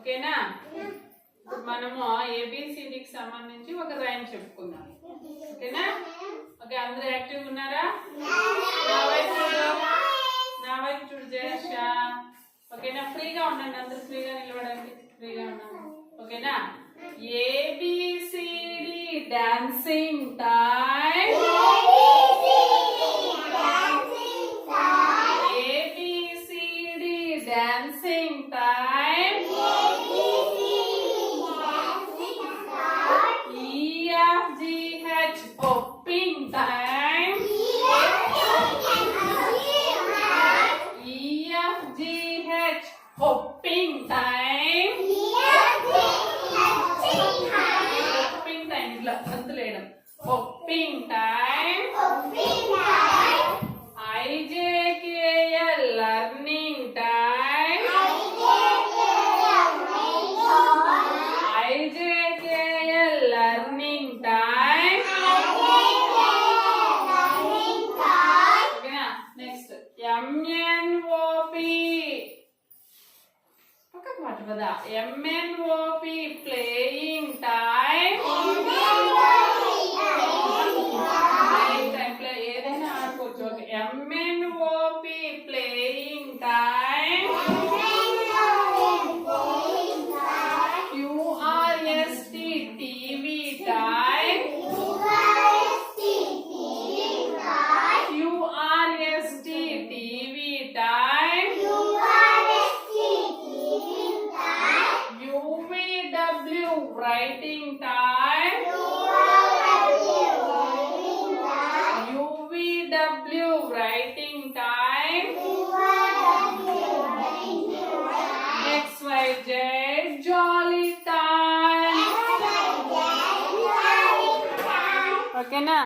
ఓకేనా? ఇప్పుడు మనము ఏబిసిడికి సంబంధించి ఒక రైమ్ చెప్పుకుందాం. ఓకేనా? ఓకే, అందరూ యాక్టివ్ ఉన్నారా? నా వైపు చూడు జయేష. ఓకేనా? ఫ్రీగా ఉండండి, అందరూ ఫ్రీగా నిలబడండి, ఫ్రీగా ఉండండి. ఓకేనా? A B C D dancing time. A B C D dancing time. EFGH hopping time. EFGH hopping time. Hopping time ఇట్లా అంతులేయడం. Hopping time. IJKL learning time. IJKL learning time. ఓకేనా? Next MNOP. పక్కకు మాట కదా. MNOP playing time. Playing time play ఏదైనా ఆడుకోవచ్చు. Okay, MNOP playing time. QRST TV time. QRST TV time. UVW writing time. UVW writing time. XYZ jolly time. ఓకేనా?